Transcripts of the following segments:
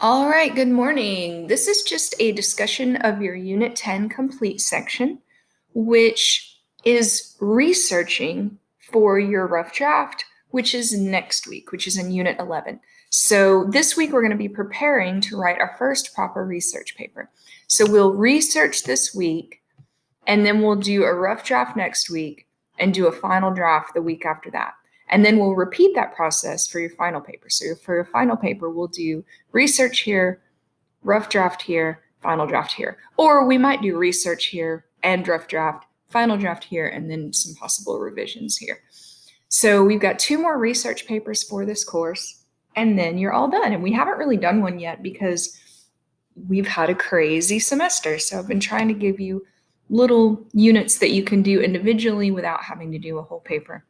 All right, good morning. This is just a discussion of your Unit 10 complete section, which is researching for your rough draft, which is next week, which is in Unit 11. So this week we're going to be preparing to write our first proper research paper. So we'll research this week, and then we'll do a rough draft next week and do a final draft the week after that. And then we'll repeat that process for your final paper. So for your final paper, we'll do research here, rough draft here, final draft here. Or we might do research here and rough draft, final draft here, and then some possible revisions here. So we've got 2 more research papers for this course, and then you're all done. And we haven't really done one yet because we've had a crazy semester. So I've been trying to give you little units that you can do individually without having to do a whole paper.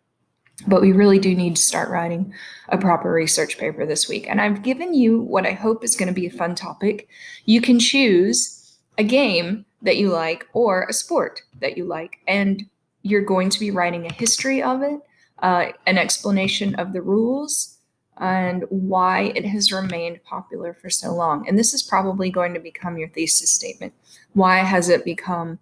But we really do need to start writing a proper research paper this week. And I've given you what I hope is going to be a fun topic. You can choose a game that you like or a sport that you like, and you're going to be writing a history of it, an explanation of the rules, and why it has remained popular for so long. And this is probably going to become your thesis statement. Why has it become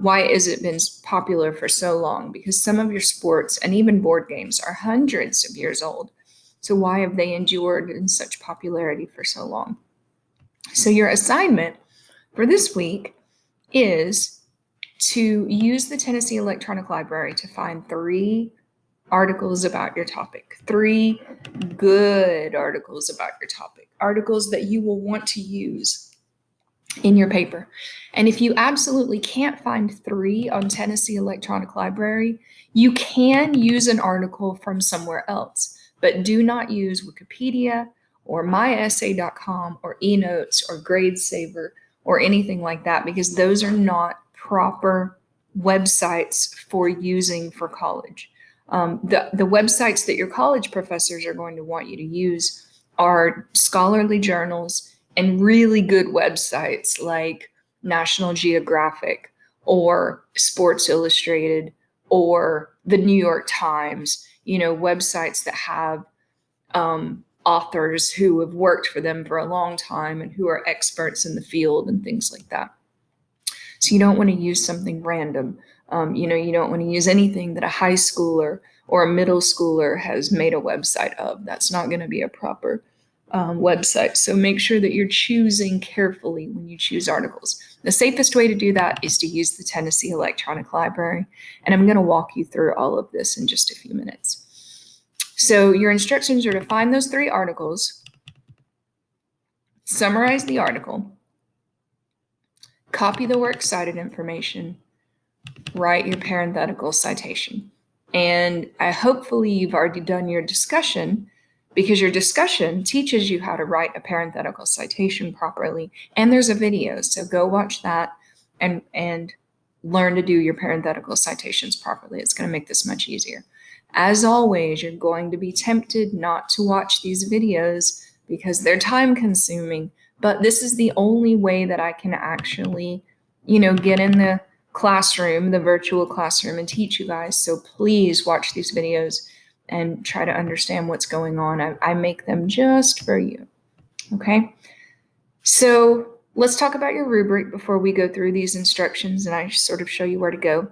why has it been popular for so long? Because some of your sports and even board games are hundreds of years old. So why have they endured in such popularity for so long? So your assignment for this week is to use the Tennessee Electronic Library to find 3 articles about your topic, 3 good articles about your topic, articles that you will want to use in your paper. And if you absolutely can't find 3 on Tennessee Electronic Library, you can use an article from somewhere else, but do not use Wikipedia or myessay.com or eNotes or GradeSaver or anything like that, because those are not proper websites for using for college. The websites that your college professors are going to want you to use are scholarly journals and really good websites like National Geographic or Sports Illustrated or the New York Times, websites that have authors who have worked for them for a long time and who are experts in the field and things like that. So you don't want to use something random. You don't want to use anything that a high schooler or a middle schooler has made a website of. That's not going to be a proper website. So make sure that you're choosing carefully when you choose articles. The safest way to do that is to use the Tennessee Electronic Library. And I'm going to walk you through all of this in just a few minutes. So your instructions are to find those 3 articles, summarize the article, copy the works cited information, write your parenthetical citation. And hopefully you've already done your discussion, because your discussion teaches you how to write a parenthetical citation properly. And there's a video, so go watch that and learn to do your parenthetical citations properly. It's going to make this much easier. As always, you're going to be tempted not to watch these videos because they're time consuming, but this is the only way that I can actually, get in the classroom, the virtual classroom, and teach you guys. So please watch these videos and try to understand what's going on. I make them just for you. Okay. So let's talk about your rubric before we go through these instructions and I sort of show you where to go.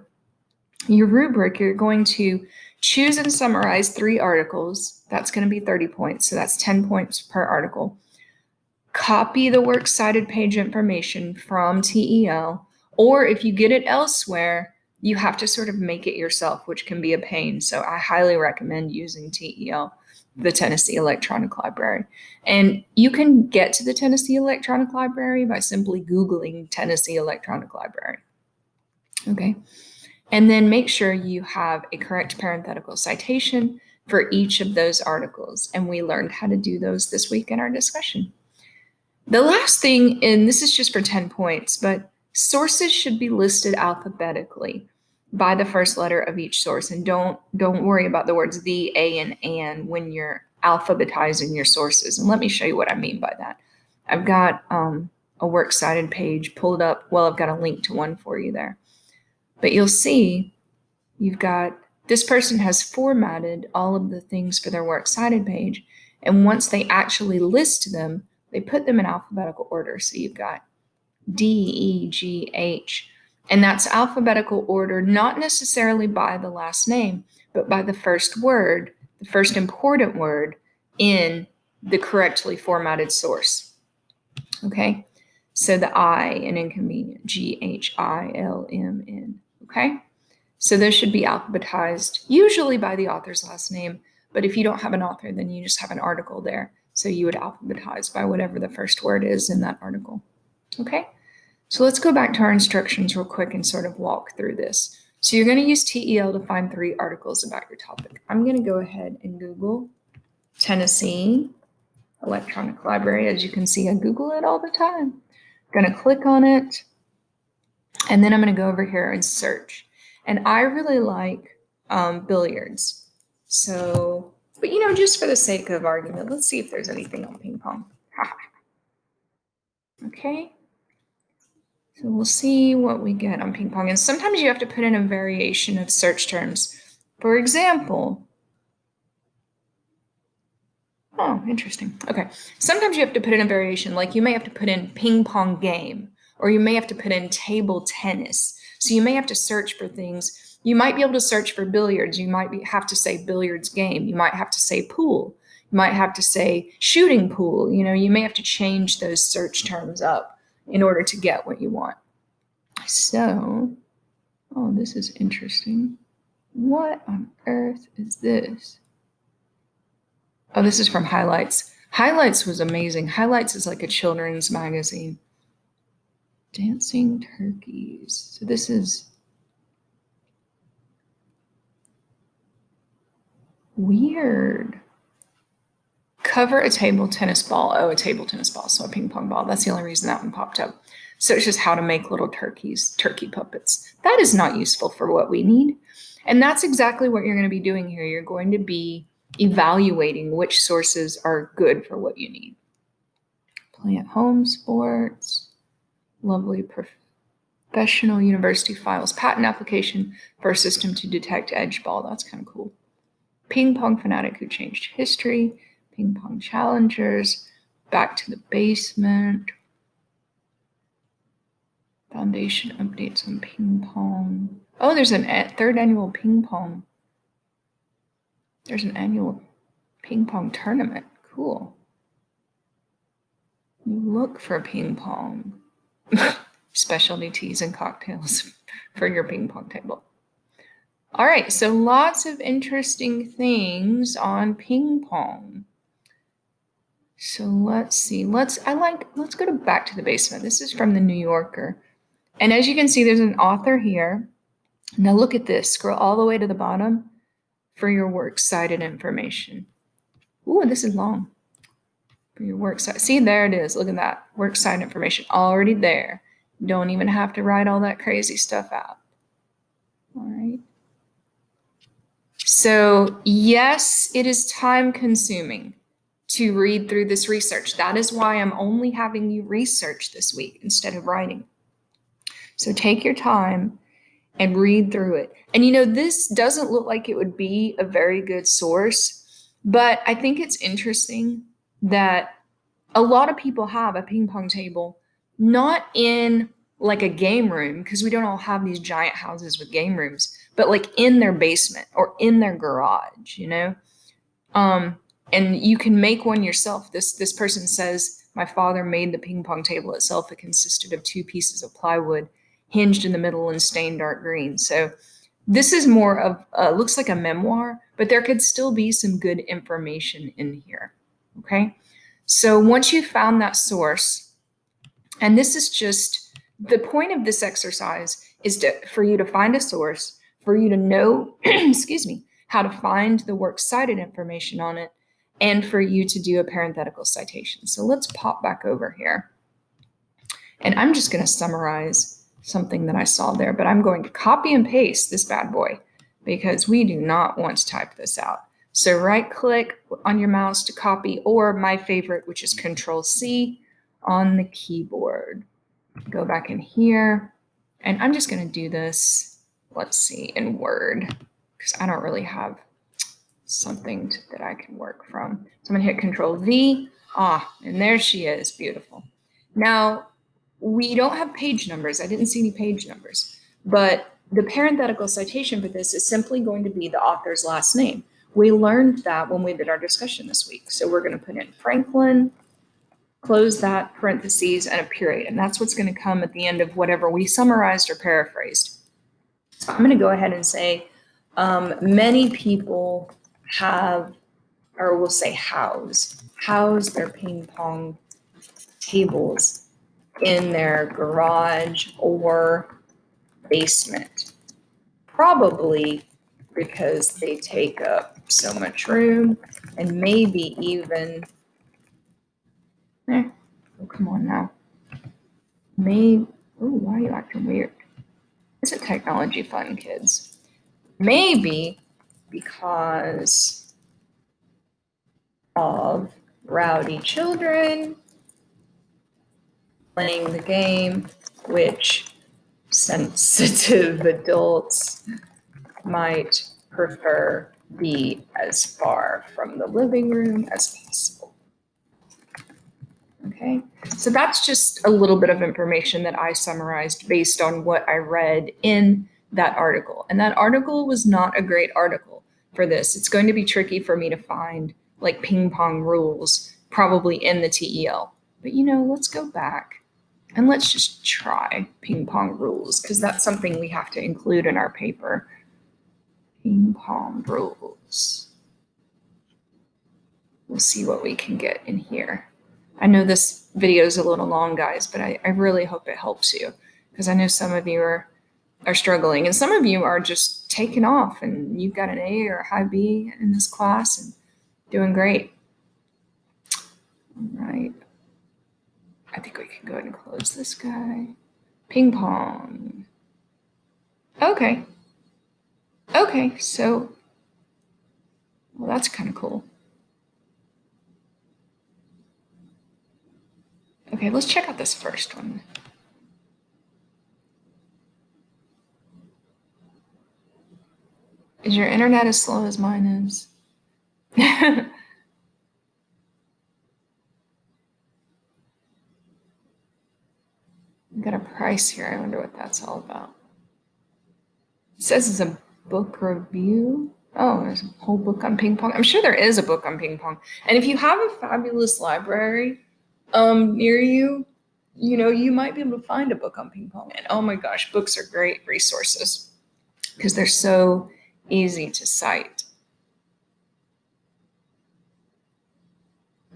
Your rubric, you're going to choose and summarize 3 articles. That's going to be 30 points. So that's 10 points per article. Copy the works cited page information from TEL, or if you get it elsewhere, you have to sort of make it yourself, which can be a pain. So I highly recommend using TEL, the Tennessee Electronic Library. And you can get to the Tennessee Electronic Library by simply Googling Tennessee Electronic Library. Okay. And then make sure you have a correct parenthetical citation for each of those articles. And we learned how to do those this week in our discussion. The last thing, and this is just for 10 points, but sources should be listed alphabetically by the first letter of each source. And don't worry about the words the, a, and an when you're alphabetizing your sources. And let me show you what I mean by that. I've got a works cited page pulled up. Well, I've got a link to one for you there. But you'll see you've got this person has formatted all of the things for their works cited page. And once they actually list them, they put them in alphabetical order. So you've got D, E, G, H. And that's alphabetical order, not necessarily by the last name, but by the first word, the first important word in the correctly formatted source. Okay? So the I in inconvenient, Ghilmn. Okay? So those should be alphabetized, usually by the author's last name. But if you don't have an author, then you just have an article there. So you would alphabetize by whatever the first word is in that article. Okay? So let's go back to our instructions real quick and sort of walk through this. So you're going to use TEL to find 3 articles about your topic. I'm going to go ahead and Google Tennessee Electronic Library. As you can see, I Google it all the time. I'm going to click on it, and then I'm going to go over here and search. And I really like billiards. So, but just for the sake of argument, let's see if there's anything on ping pong. Okay. So we'll see what we get on ping pong. And sometimes you have to put in a variation of search terms. For example, oh, interesting. Okay. Sometimes you have to put in a variation, like you may have to put in ping pong game, or you may have to put in table tennis. So you may have to search for things. You might be able to search for billiards. You might have to say billiards game. You might have to say pool. You might have to say shooting pool. You may have to change those search terms up in order to get what you want. So, oh, this is interesting. What on earth is this? Oh, this is from Highlights. Highlights was amazing. Highlights is like a children's magazine. Dancing turkeys. So this is weird. Cover a table tennis ball. Oh, a table tennis ball, so a ping pong ball. That's the only reason that one popped up. So it's just how to make little turkeys, turkey puppets. That is not useful for what we need. And that's exactly what you're going to be doing here. You're going to be evaluating which sources are good for what you need. Play at home sports, lovely professional university files, patent application for a system to detect edge ball. That's kind of cool. Ping pong fanatic who changed history, ping pong challengers, back to the basement, foundation updates on ping pong. Oh, there's a 3rd annual ping pong. There's an annual ping pong tournament. Cool. You look for ping pong. Specialty teas and cocktails for your ping pong table. All right, so lots of interesting things on ping pong. So let's see. Let's go back to the basement. This is from the New Yorker. And as you can see, there's an author here. Now look at this. Scroll all the way to the bottom for your works cited information. Ooh, this is long. For your works cited. See, there it is. Look at that. Works cited information already there. Don't even have to write all that crazy stuff out. All right. So yes, it is time consuming to read through this research. That is why I'm only having you research this week instead of writing. So take your time and read through it. And this doesn't look like it would be a very good source, but I think it's interesting that a lot of people have a ping pong table, not in like a game room, because we don't all have these giant houses with game rooms, but like in their basement or in their garage, and you can make one yourself. This person says, my father made the ping pong table itself. It consisted of 2 pieces of plywood hinged in the middle and stained dark green. So this is more of, looks like a memoir, but there could still be some good information in here, okay? So once you've found that source, and this is just, the point of this exercise is for you to find a source, for you to know, excuse me, how to find the works cited information on it, and for you to do a parenthetical citation. So let's pop back over here. And I'm just going to summarize something that I saw there, but I'm going to copy and paste this bad boy because we do not want to type this out. So right click on your mouse to copy, or my favorite, which is Control C on the keyboard. Go back in here, and I'm just going to do this, let's see, in Word, because I don't really have something that I can work from. So I'm going to hit Control V. And there she is. Beautiful. Now, we don't have page numbers. I didn't see any page numbers, but the parenthetical citation for this is simply going to be the author's last name. We learned that when we did our discussion this week. So we're going to put in Franklin, close that, parentheses, and a period. And that's what's going to come at the end of whatever we summarized or paraphrased. So I'm going to go ahead and say many people have, or we'll say house their ping pong tables in their garage or basement, probably because they take up so much room, and maybe even, oh, come on now. Maybe, why are you acting weird? Isn't technology fun, kids? Maybe because of rowdy children playing the game, which sensitive adults might prefer be as far from the living room as possible. Okay, so that's just a little bit of information that I summarized based on what I read in that article. And that article was not a great article for this. It's going to be tricky for me to find like ping pong rules probably in the TEL. But let's go back and let's just try ping pong rules, because that's something we have to include in our paper. Ping pong rules. We'll see what we can get in here. I know this video is a little long, guys, but I really hope it helps you, because I know some of you are struggling, and some of you are just taking off and you've got an A or a high B in this class and doing great. All right. I think we can go ahead and close this guy. Ping pong. Okay. Okay, so, well, that's kind of cool. Okay, let's check out this first one. Is your internet as slow as mine is? We've got a price here. I wonder what that's all about. It says it's a book review. Oh, there's a whole book on ping pong. I'm sure there is a book on ping pong. And if you have a fabulous library near you, you might be able to find a book on ping pong. And oh my gosh, books are great resources because they're so easy to cite.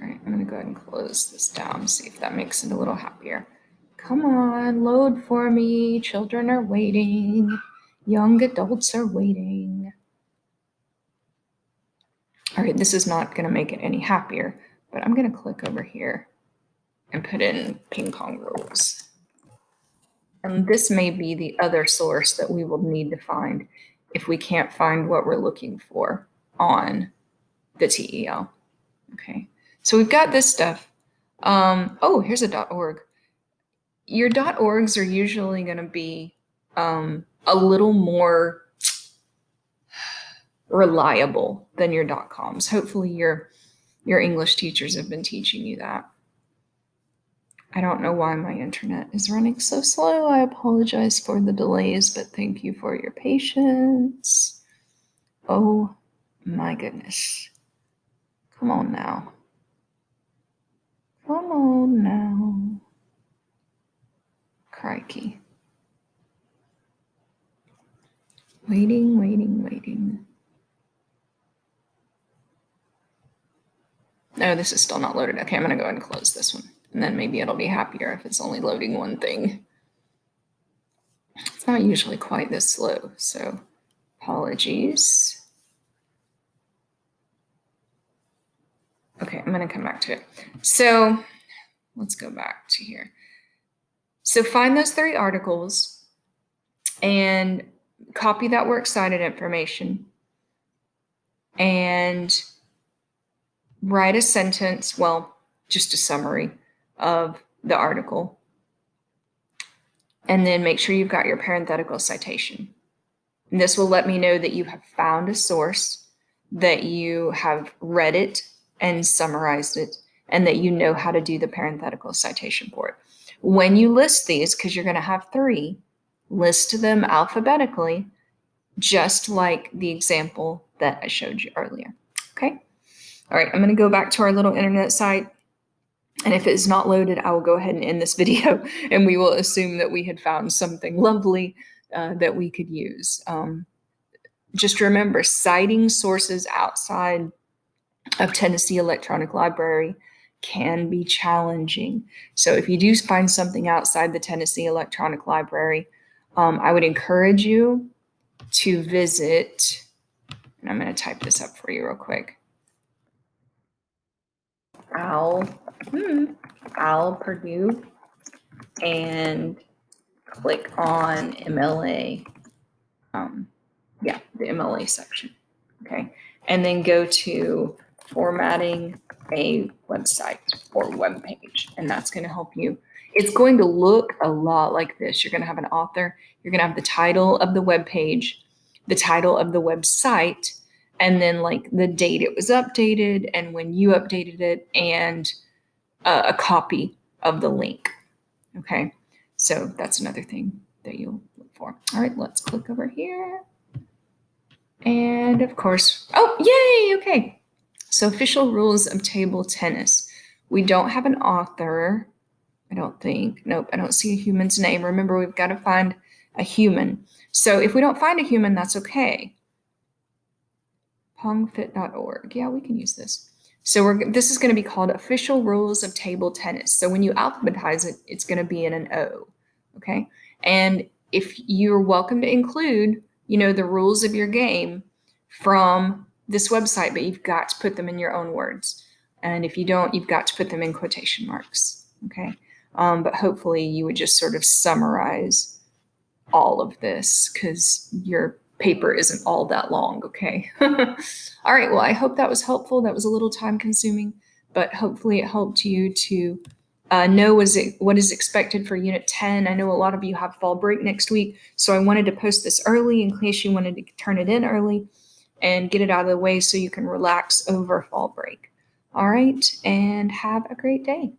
All right, I'm going to go ahead and close this down, see if that makes it a little happier. Come on, load for me. Children are waiting. Young adults are waiting. All right, this is not going to make it any happier, but I'm going to click over here and put in ping pong rules. And this may be the other source that we will need to find if we can't find what we're looking for on the TEL. Okay, so we've got this stuff. Oh, here's a .org. Your .orgs are usually going to be a little more reliable than your .coms. Hopefully your English teachers have been teaching you that. I don't know why my internet is running so slow. I apologize for the delays, but thank you for your patience. Oh my goodness. Come on now. Come on now. Crikey. Waiting, waiting, waiting. No, this is still not loaded. Okay, I'm going to go ahead and close this one. And then maybe it'll be happier if it's only loading one thing. It's not usually quite this slow, so apologies. Okay, I'm going to come back to it. So let's go back to here. So find those 3 articles and copy that works cited information and write a sentence, well, just a summary of the article. And then make sure you've got your parenthetical citation. And this will let me know that you have found a source, that you have read it and summarized it, and that you know how to do the parenthetical citation for it. When you list these, because you're going to have 3, list them alphabetically, just like the example that I showed you earlier. Okay. All right, I'm going to go back to our little internet site. And if it is not loaded, I will go ahead and end this video and we will assume that we had found something lovely that we could use. Just remember, citing sources outside of Tennessee Electronic Library can be challenging. So if you do find something outside the Tennessee Electronic Library, I would encourage you to visit, and I'm going to type this up for you real quick. Al Purdue, and click on MLA. The MLA section. Okay. And then go to formatting a website or web page, and that's going to help you. It's going to look a lot like this. You're going to have an author, you're going to have the title of the web page, the title of the website, and then like the date it was updated and when you updated it, and a copy of the link. Okay, so that's another thing that you'll look for. All right, let's click over here. And of course, oh, yay, okay. So official rules of table tennis. We don't have an author, I don't think. Nope, I don't see a human's name. Remember, we've got to find a human. So if we don't find a human, that's okay. Pongfit.org. Yeah, we can use this. So this is going to be called Official Rules of Table Tennis. So when you alphabetize it, it's going to be in an O. Okay. And if you're welcome to include, the rules of your game from this website, but you've got to put them in your own words. And if you don't, you've got to put them in quotation marks. Okay. But hopefully you would just sort of summarize all of this because your paper isn't all that long, okay? All right, well, I hope that was helpful. That was a little time consuming, but hopefully it helped you to know what is expected for Unit 10. I know a lot of you have fall break next week, so I wanted to post this early in case you wanted to turn it in early and get it out of the way so you can relax over fall break. All right, and have a great day.